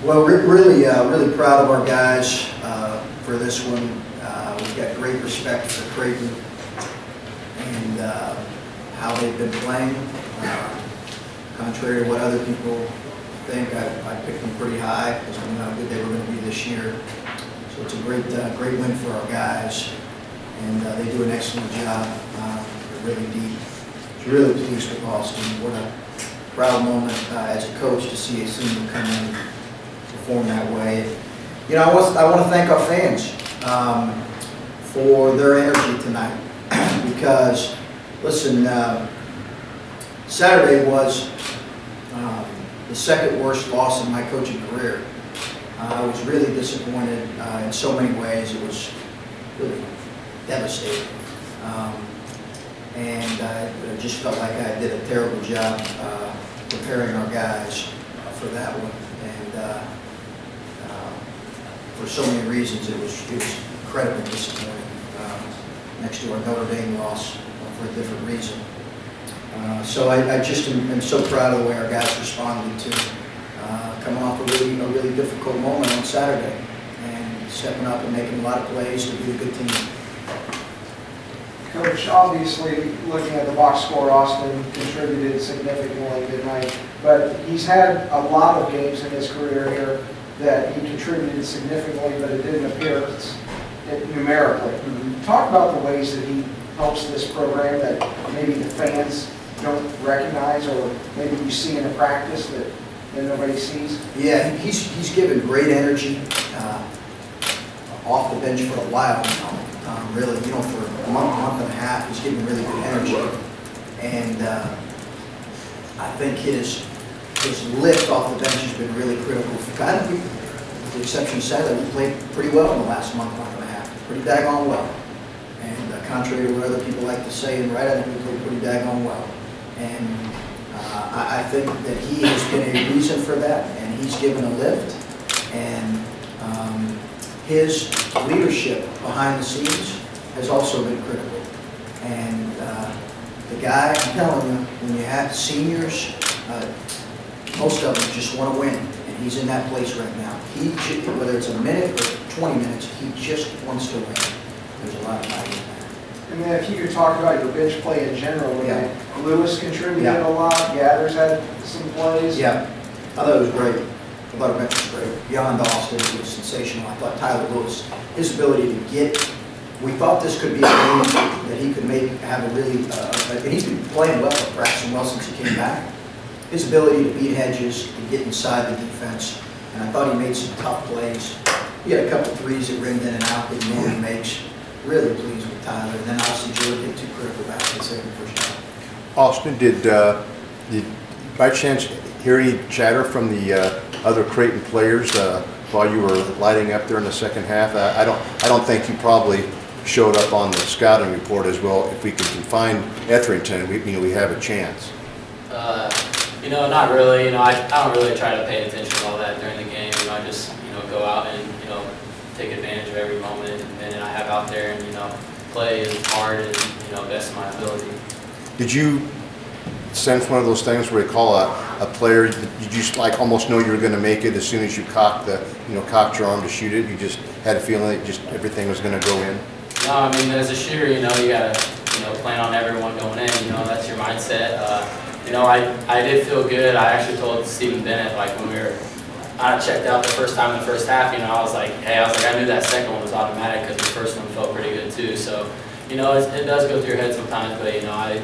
Well, really, really proud of our guys for this one. We've got great respect for Creighton and how they've been playing. Contrary to what other people think, I picked them pretty high because I knew how good they were going to be this year. So it's a great win for our guys, and they do an excellent job. They're really deep. I was really pleased with Austin. What a proud moment as a coach to see a senior come in and perform that way. You know, I want to thank our fans for their energy tonight because, listen, Saturday was the second worst loss in my coaching career. I was really disappointed in so many ways. It was really devastating. And I just felt like I did a terrible job preparing our guys for that one. And for so many reasons, it was incredibly disappointing. Next to our Notre Dame loss for a different reason. So I just am so proud of the way our guys responded to coming off a really difficult moment on Saturday and stepping up and making a lot of plays to be a good team. Coach, obviously, looking at the box score, Austin contributed significantly tonight, but he's had a lot of games in his career here that he contributed significantly, but it didn't appear numerically. Talk about the ways that he helps this program that maybe the fans don't recognize, or maybe you see in a practice that nobody sees. Yeah, he's given great energy off the bench for a while now. Really, you know, for a month and a half, he's giving really good energy, and I think his lift off the bench has been really critical. Kind of, with the exception of Saturday, we played pretty well in the last month and a half, pretty daggone well. And contrary to what other people like to say and write, I think we played pretty daggone well. And I think that he has been a reason for that, and he's given a lift. And his leadership behind the scenes has also been critical. And the guy, I'm telling you, when you have seniors, most of them just want to win, and he's in that place right now. Whether it's a minute or 20 minutes, he just wants to win. There's a lot of value in that. And then if you could talk about your bench play in general, yeah. Lewis contributed a lot, Gathers had some plays. Yeah, I thought it was great. I thought our bench was great. Beyond Austin, it was sensational. I thought Tyler Lewis, his ability to get, we thought this could be a game that he could maybe have a really, and he's been playing well, practicing well since he came back. His ability to beat hedges, to get inside the defense, and I thought he made some tough plays. He had a couple threes that ringed in and out that he normally makes. Really pleased with Tyler, and then obviously Jordan hit two critical baskets in the first half. Austin, did by chance hear any chatter from the other Creighton players while you were lighting up there in the second half? I don't think you probably showed up on the scouting report as well. If we can find Etherington, we have a chance. You know, not really. You know, I don't really try to pay attention to all that during the game. You know, I just go out and take advantage of every moment and I have out there and play as hard and best of my ability. Did you sense one of those things where you call a player? Did you like almost know you were going to make it as soon as you cocked your arm to shoot it? You just had a feeling that just everything was going to go in. No, I mean, as a shooter, you gotta plan on everyone going in. That's your mindset. I did feel good. I actually told Stephen Bennett, like when I checked out the first time in the first half, I was like, I knew that second one was automatic because the first one felt pretty good too. So, it does go through your head sometimes, but I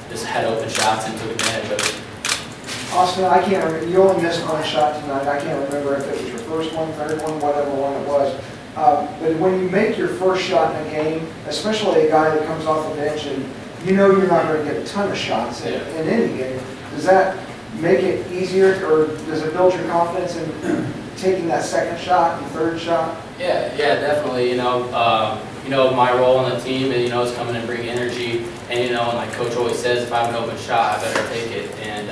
just had open shots and took advantage of it. Austin, I can't remember, you only missed one shot tonight. I can't remember if it was your first one, third one, whatever one it was. But when you make your first shot in a game, especially a guy that comes off the bench and you're not going to get a ton of shots in any game, does that make it easier, or does it build your confidence in taking that second shot and third shot? Yeah, definitely. My role on the team, and is coming and bring energy, and and like Coach always says, if I have an open shot, I better take it. And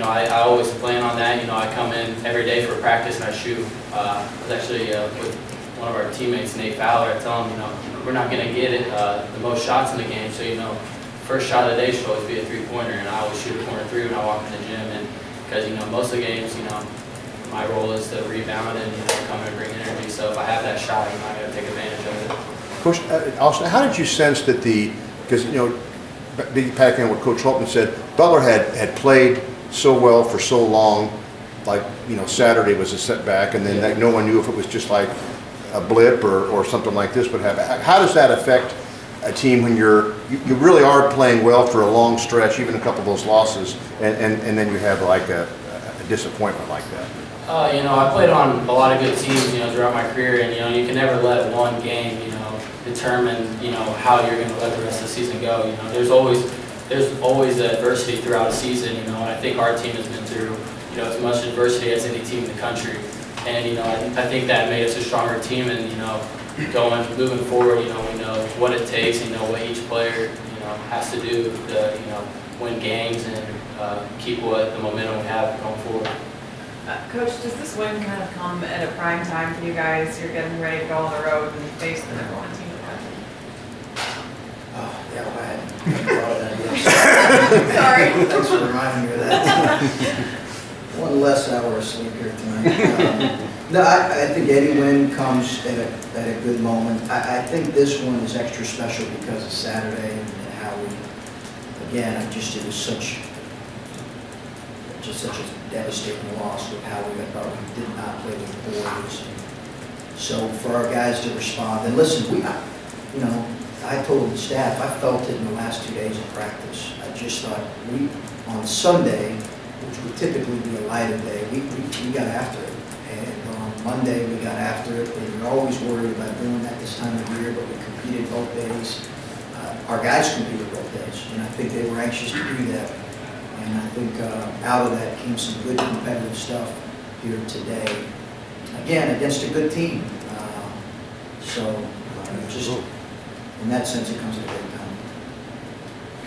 I always plan on that. I come in every day for practice and I shoot. I was actually with one of our teammates, Nate Fowler. I tell him, we're not going to get it the most shots in the game, so first shot of the day should always be a three-pointer, and I always shoot a corner three when I walk in the gym, and because most of the games, my role is to rebound and come and bring energy. So if I have that shot, I got to take advantage of it. Coach, Austin, how did you sense that because piggybacking on what Coach Holtman said, Butler had played so well for so long, like, Saturday was a setback, and then no one knew if it was just like a blip or something like this would happen. How does that affect a team when you really are playing well for a long stretch, even a couple of those losses, and then you have like a disappointment like that? I played on a lot of good teams, throughout my career, and you can never let one game, determine, how you're going to let the rest of the season go. There's always adversity throughout a season, and I think our team has been through, as much adversity as any team in the country. And, I think that made us a stronger team, and, moving forward, we know what it takes, what each player, has to do to, win games and keep the momentum we have going forward. Coach, does this win kind of come at a prime time for you guys? You're getting ready to go on the road and face the number 1 team in the country. Oh, yeah, go ahead. Sorry. Thanks for reminding me of that. One less hour of sleep here tonight. No, I think any win comes at a good moment. I think this one is extra special because of Saturday and how again, it was such a devastating loss with how we did not play with the Warriors. So for our guys to respond, and listen, I told the staff, I felt it in the last 2 days of practice. I just thought on Sunday, which would typically be a lighter day, we got after it. And on Monday, we got after it. We were always worried about doing that this time of year, but we competed both days. Our guys competed both days, and I think they were anxious to do that. And I think out of that came some good competitive stuff here today. Again, against a good team. Just in that sense, it comes at a great time.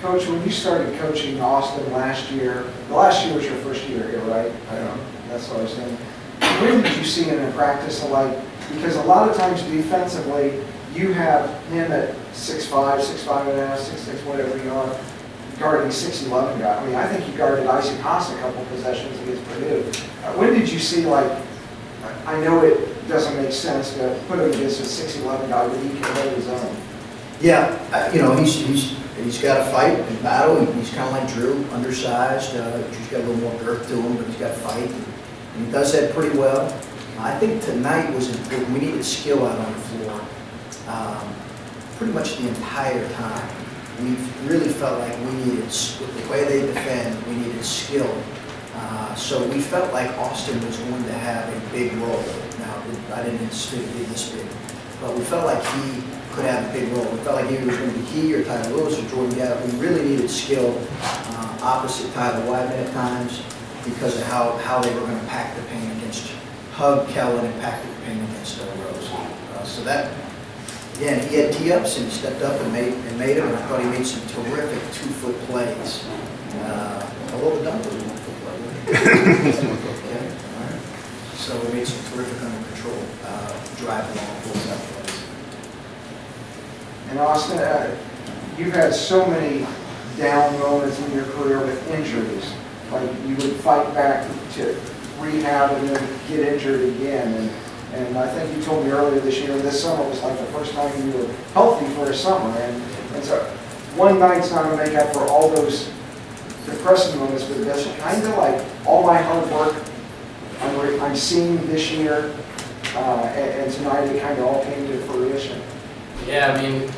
Coach, when you started coaching Austin last year, the last year was your first year here, right? That's what I was saying. When did you see him in practice alike? Because a lot of times defensively, you have him at 6'5", 6'5 and a half, 6'6", whatever you are, guarding 6'11" guy. I mean, I think he guarded Icy Haas a couple possessions against Purdue. When did you see, I know it doesn't make sense to put him against a 6'11" guy, but he can hold his own. Yeah, he's got to fight and battle. He's kind of like Drew, undersized. He's got a little more girth to him, but he's got to fight. And he does that pretty well. I think tonight was important. We needed skill out on the floor pretty much the entire time. We really felt like we needed, the way they defend, we needed skill. So we felt like Austin was going to have a big role. Now, I didn't anticipate it to be this big, but we felt like he could have a big role. We felt like he was going to be he or Tyler Lewis or Jordan Gavin. We really needed skill opposite Tyler Wyman at times because of how they were going to pack the paint hug Kellen and pack the paint against Rose. So that, again, he had tee-ups and he stepped up and made them. And I thought he made some terrific 2-foot plays. Although the dunk was a 1-foot play. Okay. All right. So we made some terrific under control drive long pull-up plays. And Austin, you've had so many down moments in your career with injuries. Like you would fight back to rehab and then get injured again. And I think you told me earlier this year, this summer was like the first time you were healthy for a summer. And so one night's not going to make up for all those depressing moments, but that's kind of like all my hard work I'm seeing this year, and tonight it kind of all came to fruition. Yeah, I mean,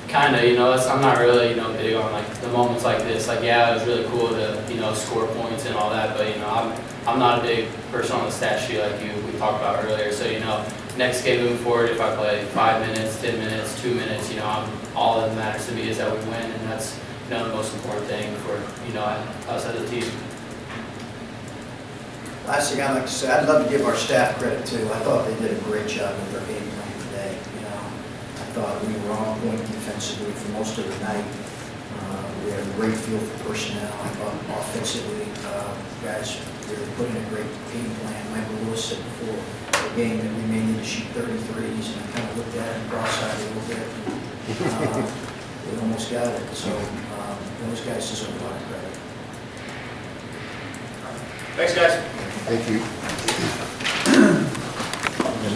kind of, I'm not really, big on like the moments like this. Like, yeah, it was really cool to, score points and all that, but, I'm not a big person on the stat sheet like we talked about earlier. So, next game moving forward, if I play 5 minutes, 10 minutes, 2 minutes, all that matters to me is that we win, and that's, the most important thing for, us as a team. Last thing I'd like to say, I'd love to give our staff credit too. I thought they did a great job with their game plan today. I thought we were on point defensively for most of the night. We had a great feel for personnel. I thought offensively, guys really put in a great game plan. Michael Lewis said before the game that we may need to shoot 33s, and I kind of looked at it cross-eyed a little bit. We almost got it. So those guys deserve a lot of credit. Thanks, guys. Thank you.